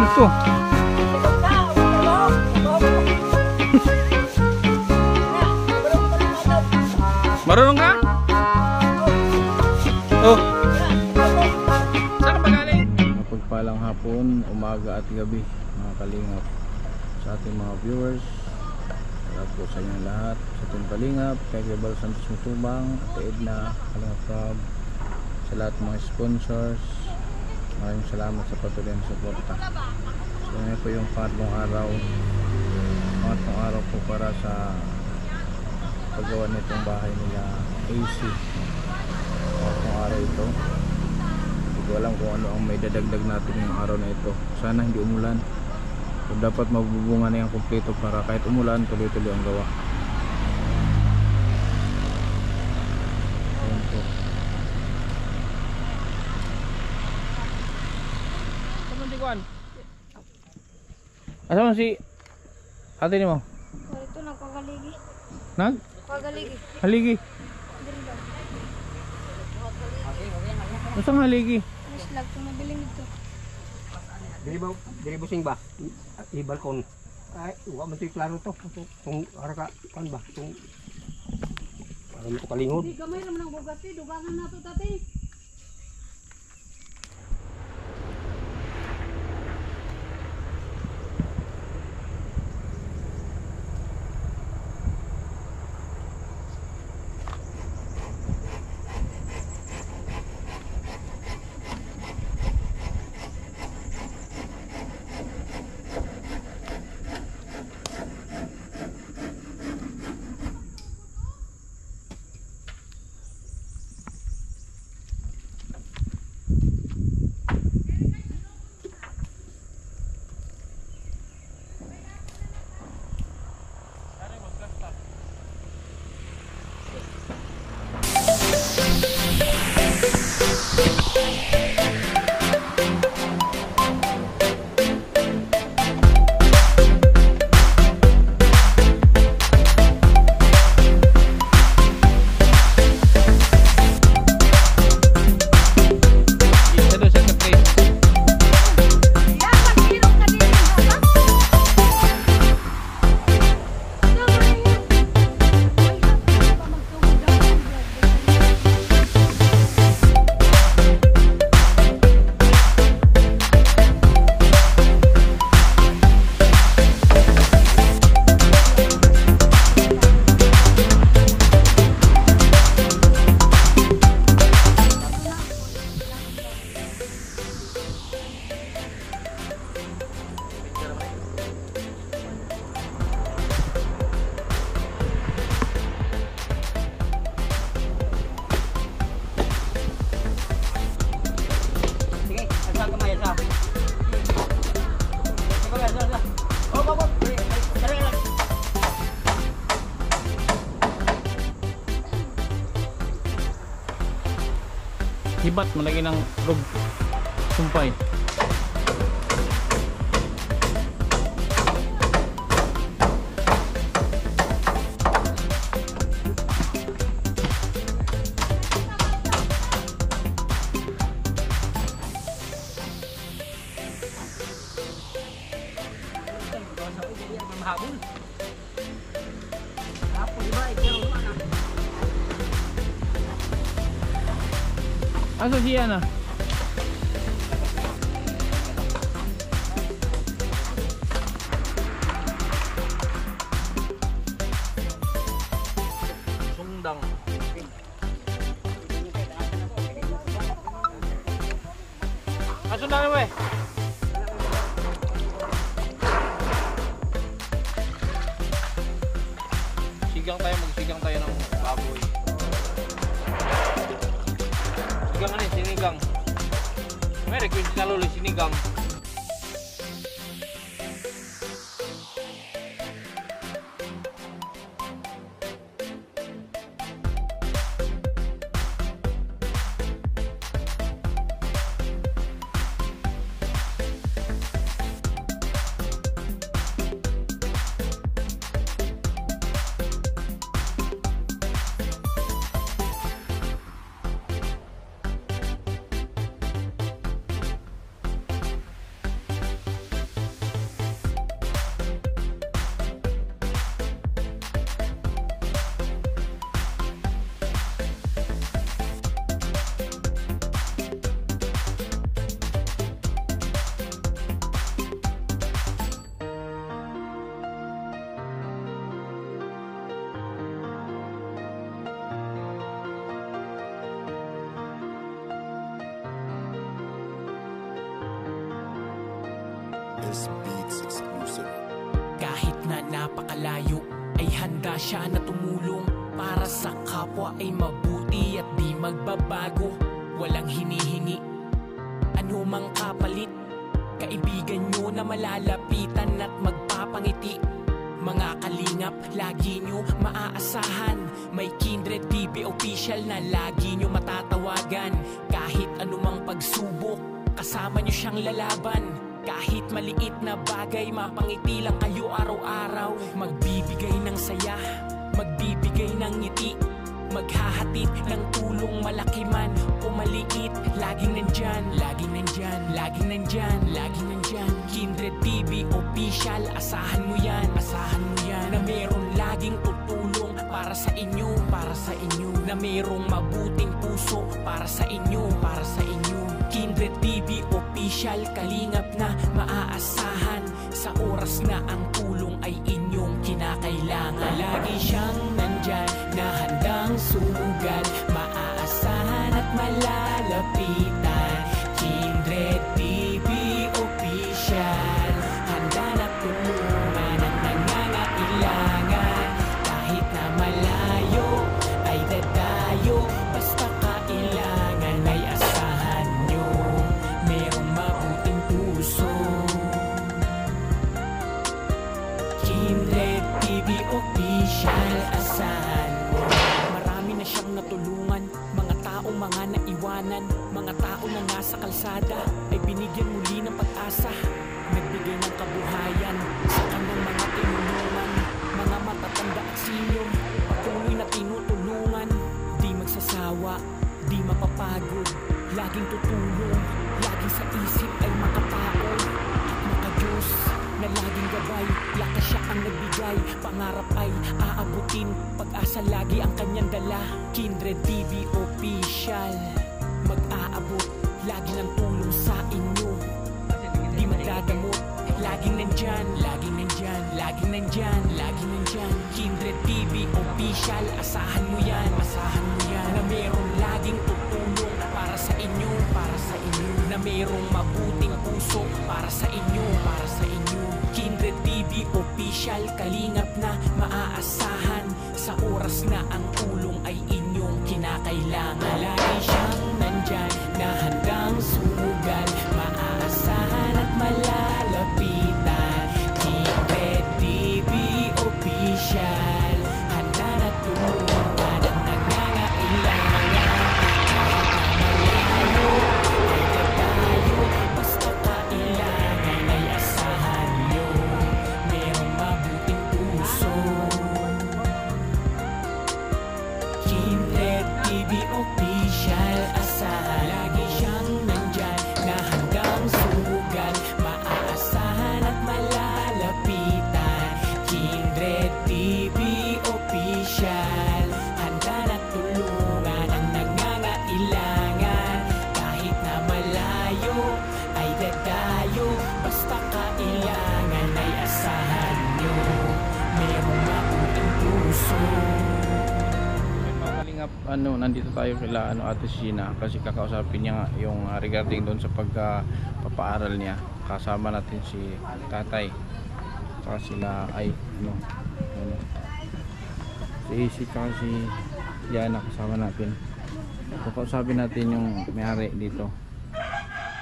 Ano to? Marunong ka? Oh. Saan ka ba galing? Mapagpalang hapon, umaga at gabi mga kalingap sa ating mga viewers. Salamat po sa inyong lahat, sa ating kalingap, kay Gabriel Santos Mutubang, at Edna, Kalingap Rob, sa lahat ng mga sponsors. Maraming salamat sa patuloy na suporta. So ngayon po yung pangatlong araw po para sa paggawa nitong bahay nila AC. Pangatlong araw ito. Hindi ko alam kung ano ang may dadagdag natin yung araw na ito. Sana hindi umulan. So dapat mabubunga na yung kumpleto para kahit umulan tuloy-tuloy ang gawa. Ayan po. Asa mo si ate ni mo? Ito nagkagaligi. Nag? Kagaligi. Haligi. Gusto ng haligi? Slag kung nabiling ito. Dili busing ba? I-balkon. Ay, wa man klaro to. Kung araka kan ba? Kung para mo kalingod. Di gamay ra man ang bugati, dugangan nato tati. Hibat malagi ng rug sumpay. Asa siya na? Sungdang. Aso na naman eh. Magsigang tayo ng baboy. Sinigang ano eh, sinigang. May request na lolo, sinigang. This Beats exclusive. Kahit na napakalayo ay handa siya na tumulong. Para sa kapwa ay mabuti at di magbabago. Walang hinihingi, ano mang kapalit. Kaibigan nyo na malalapitan at magpapangiti. Mga kalingap, lagi nyo maaasahan. May Kindred TV official na lagi nyo matatawagan. Kahit anumang pagsubok, kasama nyo siyang lalaban. Kahit maliit na bagay, mapangiti lang kayo araw-araw. Magbibigay ng saya, magbibigay ng ngiti, maghahatid ng tulong malaki man o maliit. Laging nandyan, laging nandyan, laging nandyan, laging nandyan. Kindred TV official, asahan mo yan, asahan mo yan. Na meron laging tutulong para sa inyo, para sa inyo. Na merong mabuting puso para sa inyo, para sa inyo. Kindred TV official, kalingap na maaasahan. Sa oras na ang tulong ay inyong kinakailangan. Lagi siyang nandyan na handang sumugal, maaasahan at malalapitan. Kindred TV official, handa na tulungan ang nangangailangan. Kahit na malayo ay dadayo, basta kailangan ay asahan nyo. Merong mabuting puso. Kindred TV official, asahan mo. Marami na siyang natulungan, mga taong mga naiwanan. Mga tao na nasa kalsada ay binigyan muli ng pag-asa. Nagbigay ng kabuhayan sa kanyang mga tinulungan. Mga matatanda at senior, patuloy na tinutulungan. Di magsasawa, di mapapagod, laging tutulong. Laging sa isip ay makatao at makadiyos na laging gabay. Lakas siya ang nagbigay, pangarap ay aabutin. Pag-asa lagi ang kanyang dala. Kindred TV official, mag-aabot lagi ng tulong sa inyo. Di magdadamot, laging nandyan, laging nandyan, laging nandyan, laging nandyan. Kindred TV official, asahan mo yan, asahan mo yan. Na merong laging tutulong para sa inyo, para sa inyo. Na merong mabuting puso para sa inyo, para sa inyo. Kindred TV official, kalingap na maaasahan. Sa oras na ang tulong ay inyong kinakailangan. Lagi siyang nandyan na handang sumugal, maaasahan at malalapitan. Kindred TV official, handa na tulungan ang nangangailangan. Kahit na malayo ay dadayo, basta kailangan ay asahan nyo. Merong mabuting puso. Kindred TV official, asahan. Lagi siyang nandyan na hanggang sumugal, maaasahan at malalapitan. Kindred TV official, handa na tulungan ang nangangailangan. Kahit na malayo ay dadayo, basta kailangan ay asahan nyo. Merong mabuting puso. Mga kalingap, nandito tayo kila Ate Sheena kasi kakausapin niya nga yung regarding doon sa pagpapaaral niya. Kasama natin si tatay saka sila ay si Isi saka si Yana, kasama natin. Kakausapin natin yung may-ari dito.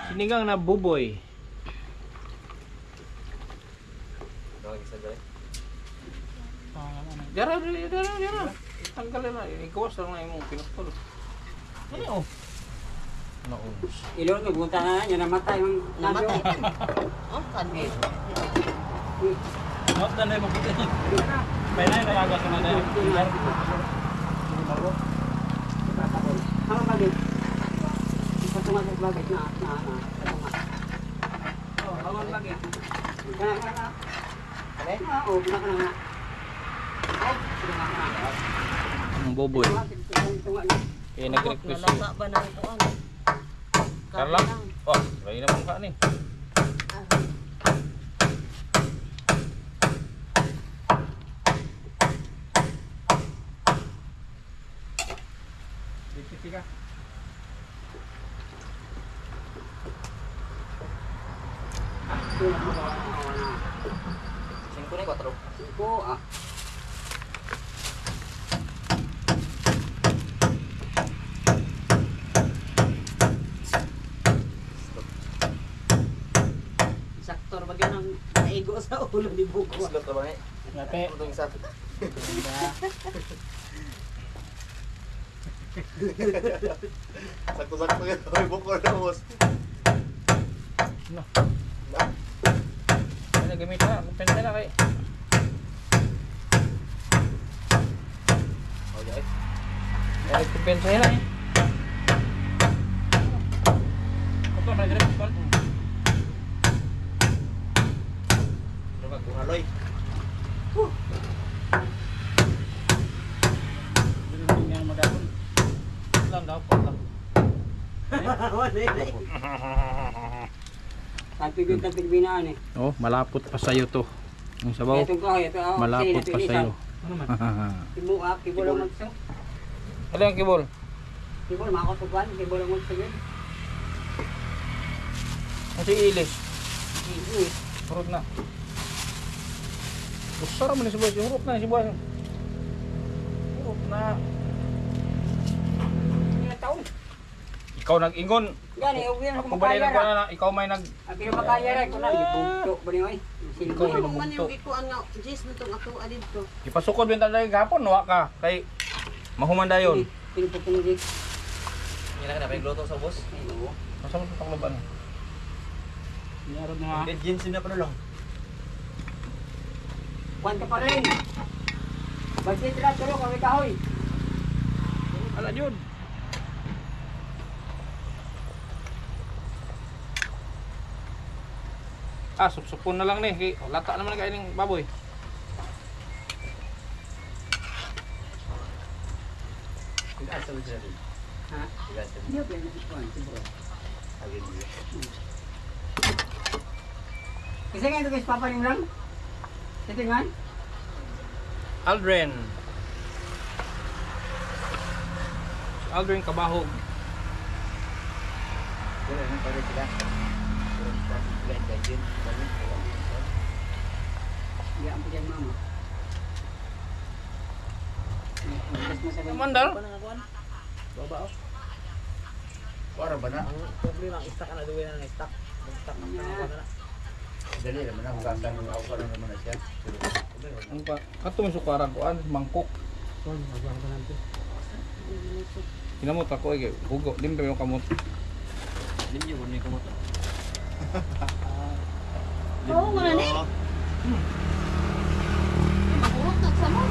Sinigang na buboy. Dara. Tanggalin na, ikawas lang na yung pinapol. Ano? Naubos. Ilon ko, bunta na yan, namatay yung namatay. Oh, kanil. Not na mo kita. May na nalaga sa nada. Ano bagay? Patungan sa bagay na. Oh, bawal bagay. Kana. Ale? Oo, kana. Ay, kana. Ang boboy. Eh nag-request si Nalasa ba na ito ano? Carla. Oh, lagi naman ka ni. Dikit ka. Tulad mo ba? Na. 5 na 4. 5, ah. Saktor ba ganang naigo sa ulo ni Buko? Slot na ba eh? Lapi. Itong isa. Sakto-sakto yun. May bukor na boss. No. Ano gamit na? Kumpensa na kay. Okay. Ay, kumpensa na eh. Ito, may direct call. Ano ba kung aloy? Hindi nga magapon. Lang daw po lang. Tapig binaan eh. Oh, malapot pa sa'yo to. Yung sabaw, Ito ko, ito. malapot pa sa'yo. Kibol ang magso. Ano yung kibol? Kibol, makakapagwan. Kibol ang magso yun. Ang si Ilis. Hurot na. Usara mo na si Boys. Hurot na si Boys. Hurot na. Ilang taon? Ikaw nag-ingon. Yan eh, uwi na Kung ba kumakaya na ra. ikaw may nag... Ang pinamakaya ra, ito na. Ibugto ba niyo eh? Ikaw Silbo. yung Man bugto. yung ikuan nga, Jis na itong ako alin to. Ipasukod mo yung talaga gapon, wa ka. Kay mahumanda yun. Pinuputong dik. Hindi na ka na may gluto sa boss. Ay, oo. Masa mo itong laban? Meron na May jeans na pa na lang. Kwanta pa rin. Bagsit na, tulog, kami kahoy. Ala yun. Ah, supsupon na lang ni. Kay lata naman kainin baboy. Tigaan sa sila rin. Ha? Tigaan sa Hindi, pero nakikuhan, siguro. Agad niya. Kasi nga ito guys, papalim lang. Titingan. Aldrin. Aldrin Kabahog. Pero ano pa rin sila? Pero sila yung jeans. Iya, ang pagyan mama. Mandal. Para ba na? Ang problema, istak ka na, duwi na ng istak. Istak na na. Dali naman ang gasan ng ako lang naman na siya. Ano pa? Kato may sukaran ko mangkok. Kinamot ako ay hugo. Limpe yung kamot. Limyo ko ni kumot. Oo, nga na eh. Mahurot na sa mo.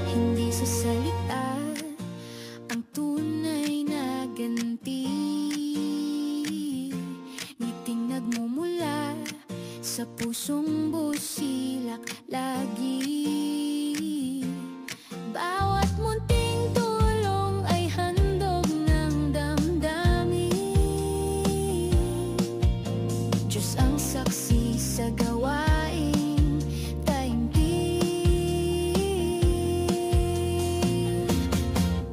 Hindi sa salita ang tunay na ganti. Ngiting nagmumula sa pusong busilak lagi. Bawat munting tulong ay handog ng damdamin. Diyos ang saksi sa gawain taimtim.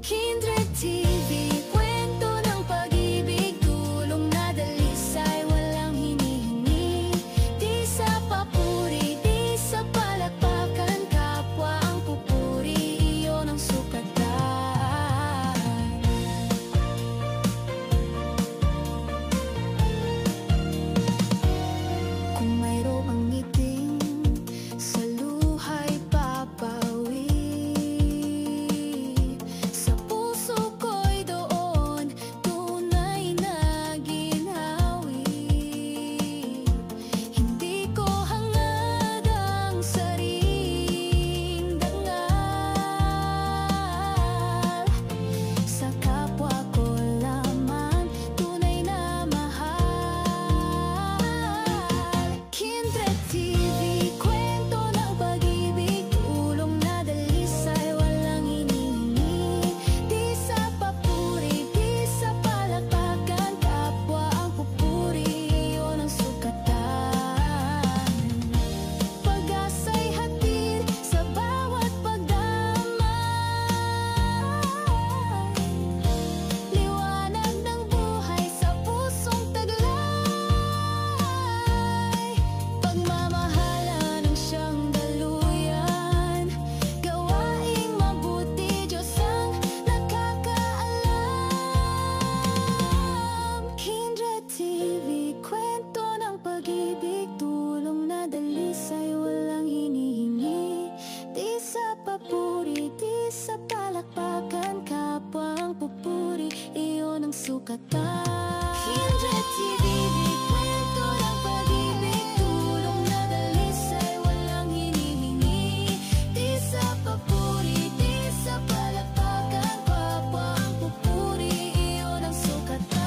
Kindred TV, kwento ng pag-ibig, tulong na dalisay, walang hinihingi. Di sa papuri, di sa palakpakan, sukatan. Kindred TV, kwento ng pag-ibig, tulong na dalisay, walang hinihingi. Di sa papuri, di sa palapakan, kapwa ang pupuri, iyon ang sukatan.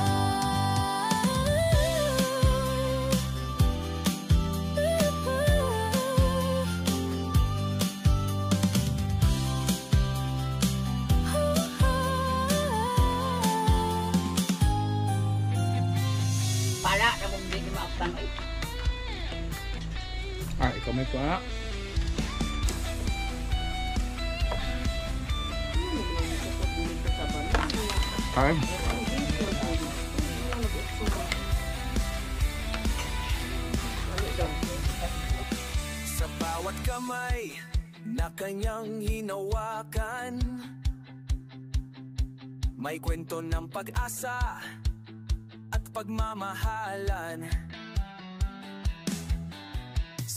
Pala, na mong hindi maaptan. Ay, Ikaw may pa. Ay. Sa bawat kamay na kanyang hinawakan, may kwento ng pag-asa at pagmamahalan.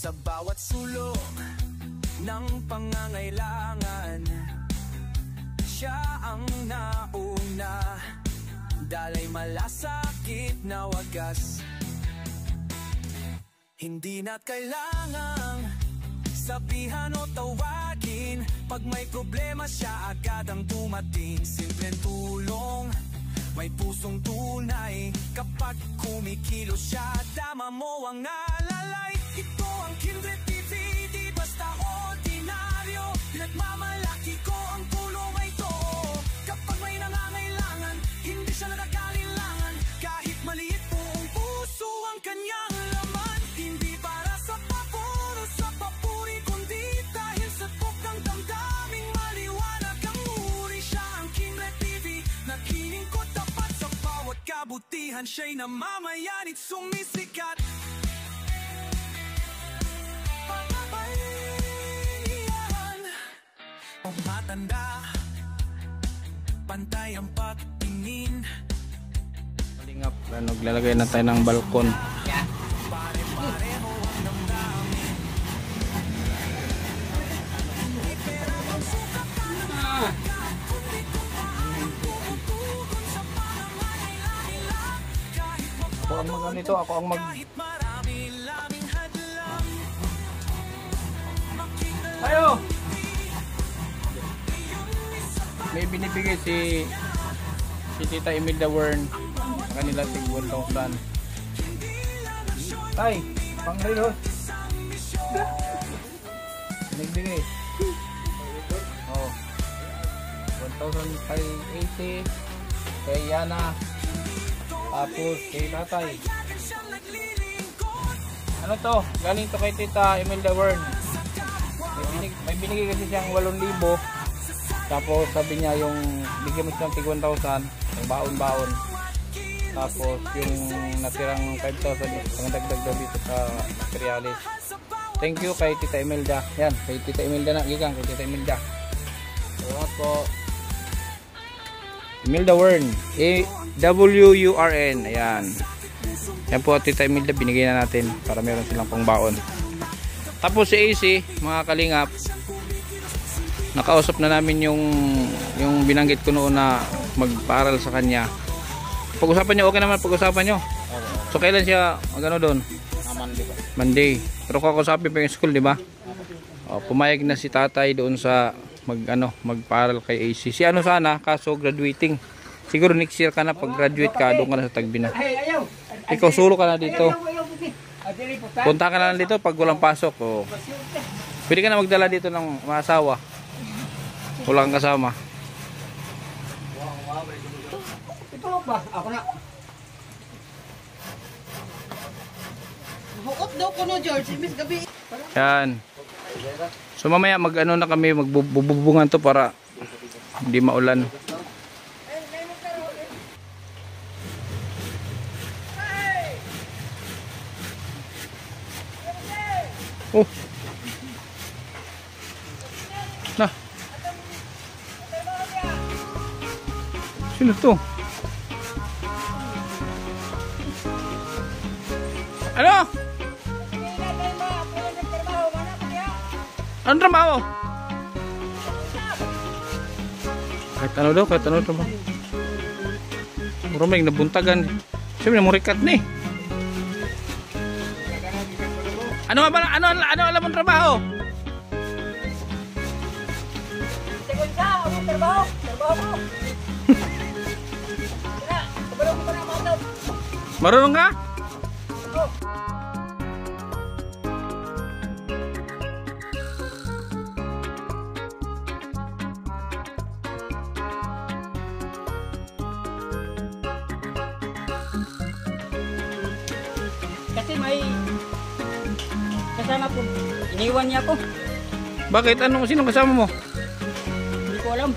Sa bawat sulok ng pangangailangan, siya ang nauna, dalay malasakit na wagas. Hindi na kailangang sabihan o tawagin, pag may problema siya agad ang dumating. Simpleng tulong, may pusong tunay, kapag kumikilos siya, tama mo ang alalay. Ito ang Kindred TV, di basta ordinaryo, pinagmamalaki ko ang tulong ay ito. Kapag may nangangailangan, hindi siya nagkalilangan, kahit maliit buong puso ang kanyang laman. Hindi para sa papuro, sa papuri, kundi dahil sa tukang damdaming maliwanag ang uri. Siya ang Kindred TV, nakiling ko tapat sa bawat kabutihan, siya'y namamayan at sumisikat. Pagpapayan o matanda, pantay ang pagtingin. Kalingap, naglalagay na tayo ng balkon. Ako ang mag nito, ako ang mag Ayo! May binibigay si Tita Imelda Wern sa kanila tig 1,000. Tay, pang relo. Nagbigay. Oh. 1,000 kay AC, kay Yana, tapos kay Tatay. Ano to? Galing to kay Tita Imelda Wern. May binigay kasi siyang 8,000. Tapos sabi niya yung bigyan mo siyang tig 1,000, yung baon-baon. Tapos yung natirang 5,000 pang dagdag daw dito sa materialis. Thank you kay Tita Imelda. Yan, kay Tita Imelda na. Gigang kay Tita Imelda. Salamat po. Imelda Wern. A-W-U-R-N. Ayan. Yan po Tita Imelda, binigay na natin para meron silang pang baon. Tapos si AC, mga kalingap, nakausap na namin yung binanggit ko noon na magpaaral sa kanya. Pag-usapan nyo, okay naman pag-usapan nyo. So kailan siya magano doon? Monday. Pero kakausapin pa yung school, di ba? Pumayag na si tatay doon sa magpaaral kay AC. Si ano sana, kaso graduating. Siguro next year ka na, pag graduate ka, doon ka na sa Tagbina. Ikaw solo ka na dito. Punta ka na dito pag walang pasok. Pwede ka na magdala dito ng mga asawa. Wala kang kasama. Ito ba? Ako na. Bukot daw ko no, George. Miss gabi. Yan. So mamaya mag-ano na kami, magbububungan to para hindi maulan. Oh. Nah. Sino to? Ano? Anong trabaho? Kahit ano daw, kahit ano trabaho. Muruming nabuntagan. Siyempre murikat ni. Ano ba ano alam mong trabaho? Sekon sa, ako trabaho. Trabaho ko. Kaya, kabalo ko pa na mga daw. Marunong ka? Kasi may kasama po. Iniwan niya ako. Bakit? Sino kasama mo? Hindi ko alam.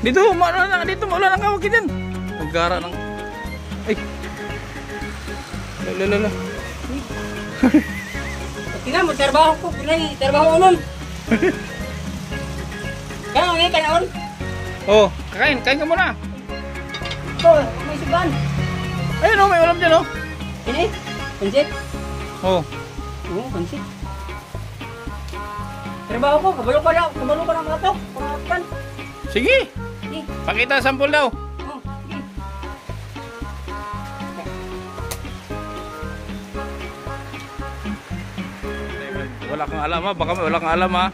Dito, maulan ang kawag dyan. Naggara ng... Ay! Lala. Tingnan mo, trabaho ko. Pinay, trabaho ko nun. Kaya ngayon ka naon. Oh, kain ka muna. Ito, may suban. Ayun oh, may ulam dyan oh. Ini, pansit. Oh, Oo, pansit. Trabaho ko, kabalo ka na mga to. Pangapan. sige. Sige. Pakita sampol daw. Oh, sige. Wala kang alam ha, baka may wala kang alam ha.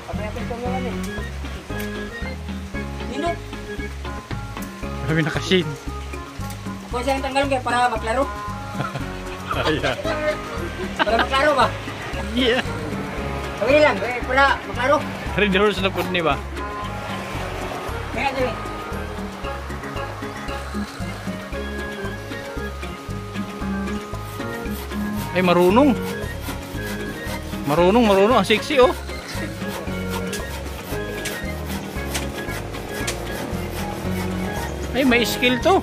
Kapayapin ko naman eh. Nino, Kami nakasin. ako siyang tanggalon kaya para maklaro. Ayan. Para maklaro ba? Yeah. Kawin lang, para maklaro. Readers na po ni ba? Kaya dyan. Ay, marunong. Marunong. Ang sexy oh. Ay, may skill to.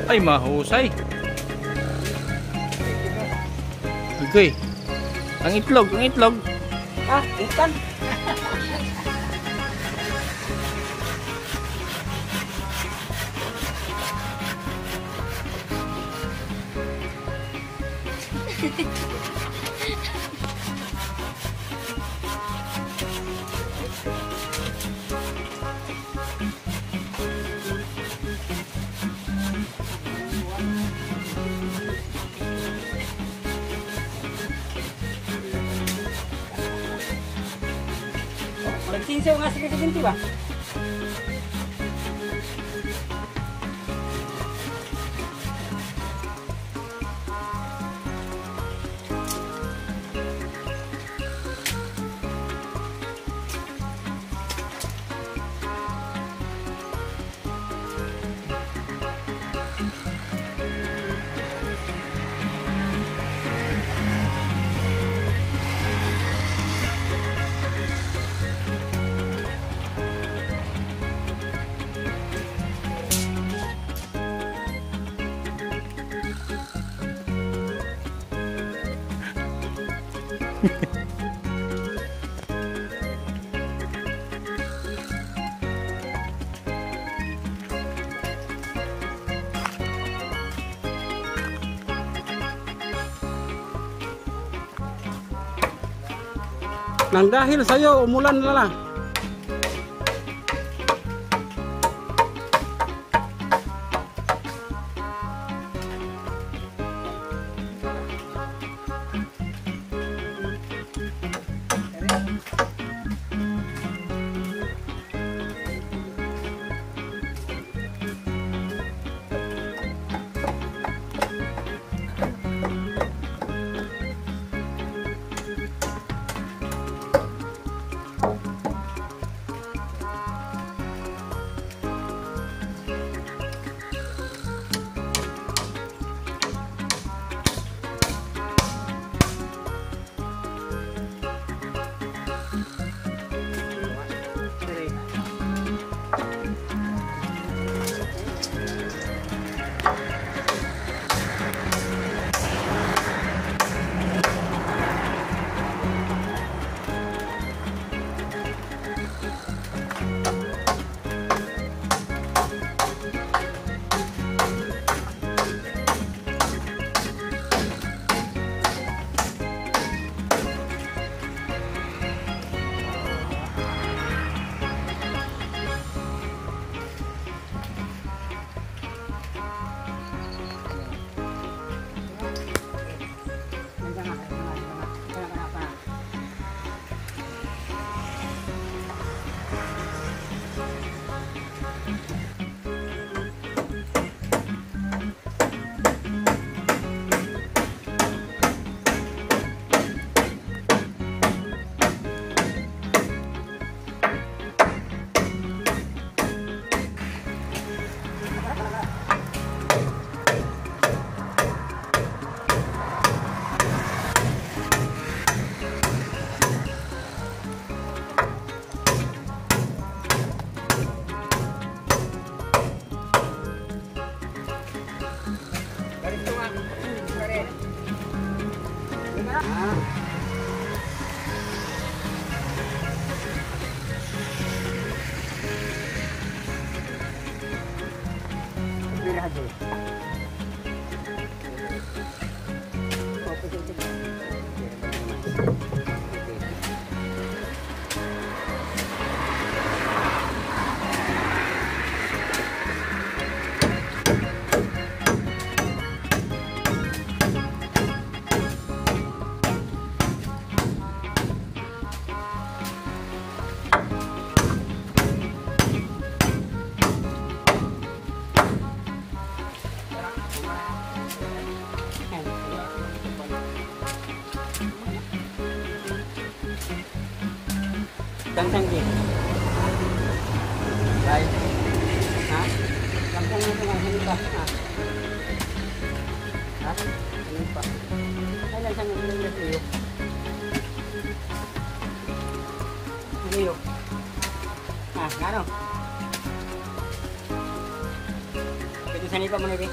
Ay, mahusay. Okay. Ang itlog. Ah, ikan. Nagsinsaw nga sa kasaginti ba? Nang dahil sa'yo, umulan na lang. Pilihan dulu. Gangsang din. Baik. Ha? Gangsang itu nggak pa. Ha? Ini pa. Ay gangsang itu yuk. Ini yuk. Ah, ngano? Itu sani pa mo ni.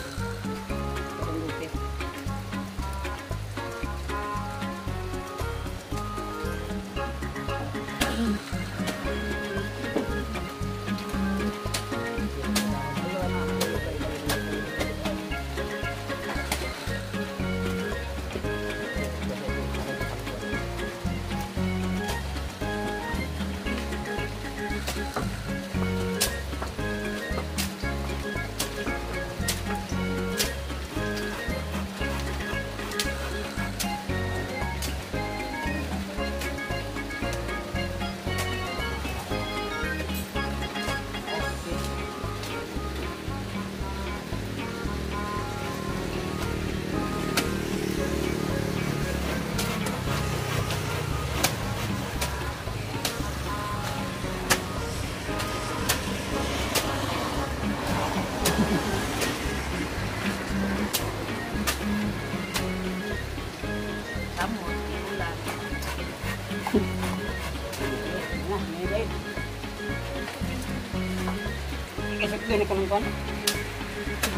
Ini kawan-kawan.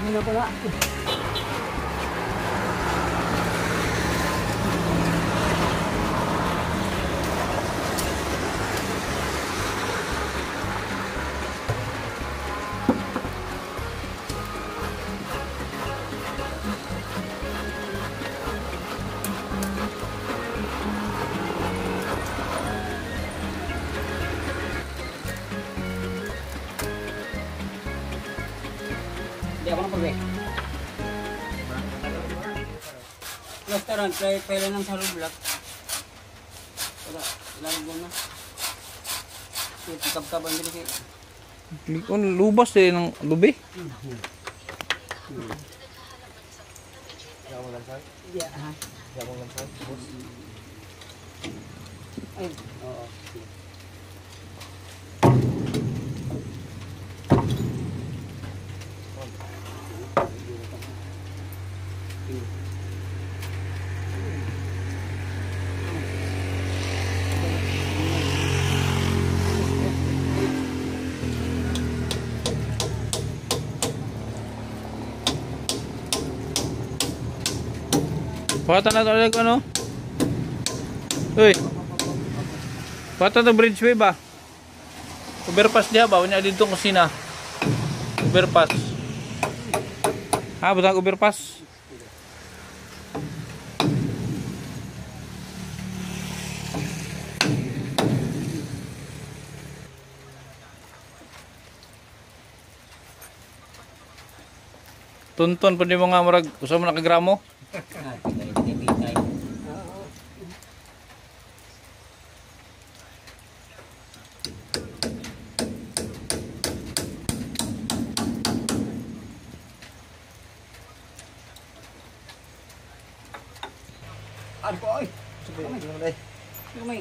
Ini pula. Di ako na pag-wek. Restaurant, pwede ng salong block. Lalag mo na. Tab-taban din kayo. Kung lubas eh ng lubi. Iya, ha. Ay, oo. Pata na talaga ano? Uy. Pata to bridgeway ba? Overpass dia ba? Unya dito kusina. Overpass. Ah, butang overpass. Tunton pa di mo nga murag usa mo nakagramo. Ano po, oy? Lumay.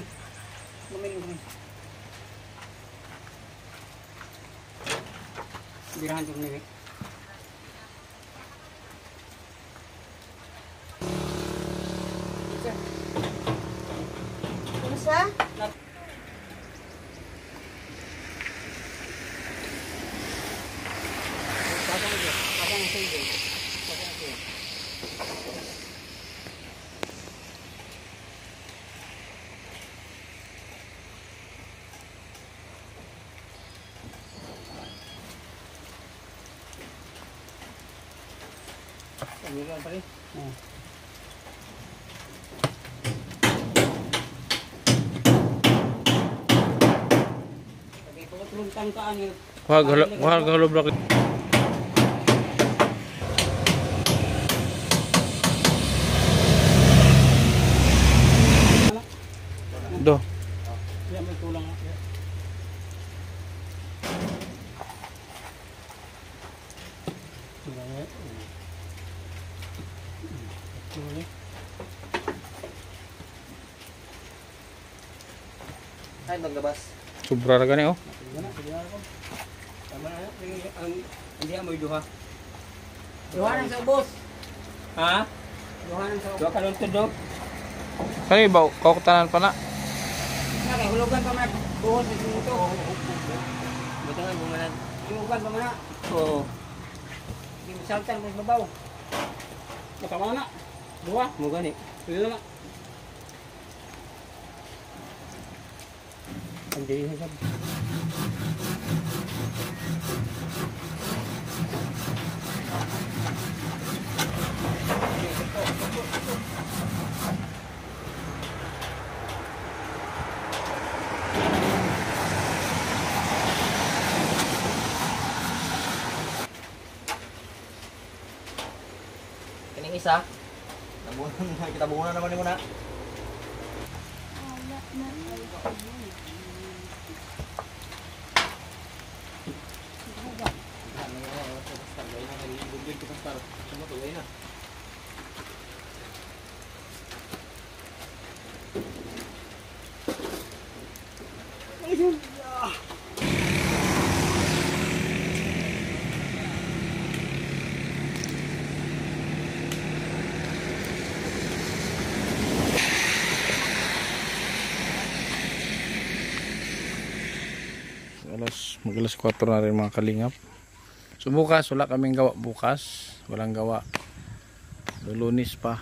Birahan ko nila. Kumusta? Ano yan pare? Sabi ko, tuluntan ka ano. Wag halo block. Do. Yan may tulang. Ay, maglabas. Sobra ra gani oh. Tama na. Hindi amoy duha. Duha nang sa ubos. Ha? Duha nang sa ubos. Duha ka lang tudok. Kani ba kauktanan pa na? Hulugan pa man. Buhos sa ito. Buto nga bumanan. Hulugan pa man na. Oo. Hindi masaltan mo sa babaw. Matama na. Duha. Mo gani. Pwede na. Hindi na sabi. Kaning isa. Kita bunga naman ni mo na. Mag-alas 4 na rin mga kalingap. So bukas wala kaming gawa bukas. Walang gawa. Lunes pa.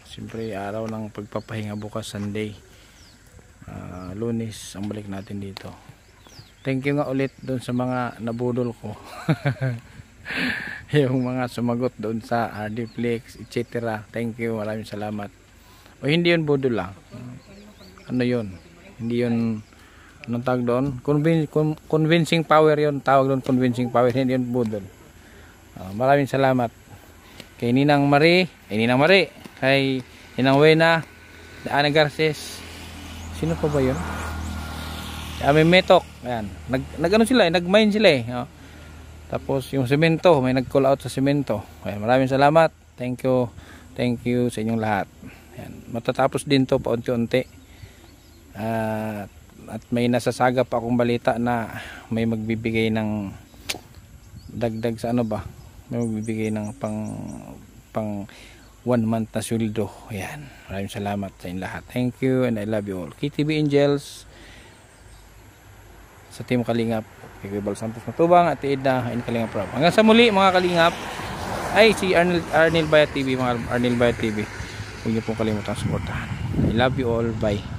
Siyempre araw ng pagpapahinga bukas, Sunday. Lunes ang balik natin dito. Thank you nga ulit doon sa mga nabudol ko. Yung mga sumagot doon sa Ardiflex, etc. Thank you. Maraming salamat. O hindi yun budol lang. Ano yun? Hindi yun anong tawag doon? Convincing power yun. Tawag doon convincing power. Hindi yun budol. Maraming salamat. Kay Ninang Marie. Kay Ninang Wena. Ana Garces. Sino pa ba yun? May Metok. Ayan. Nag-ano sila eh. Nag-mine sila eh. Tapos yung semento. May nag-call out sa semento. Ayan. Maraming salamat. Thank you. Thank you sa inyong lahat. Ayan. Matatapos din to paunti-unti. At may nasasagap akong balita na may magbibigay ng dagdag sa ano ba, may magbibigay ng pang 1 month na sweldo. Ayan, maraming salamat sa inyo lahat. Thank you and I love you all. KTV Angels sa Team Kalingap, kay Bal Santos Matubang at Edna in Kalingap Rob. Hanggang sa muli mga Kalingap. Ay si Arnel Bayat TV, mga Arnel Bayat TV, huwag niyo pong kalimutang suportahan. I love you all. Bye.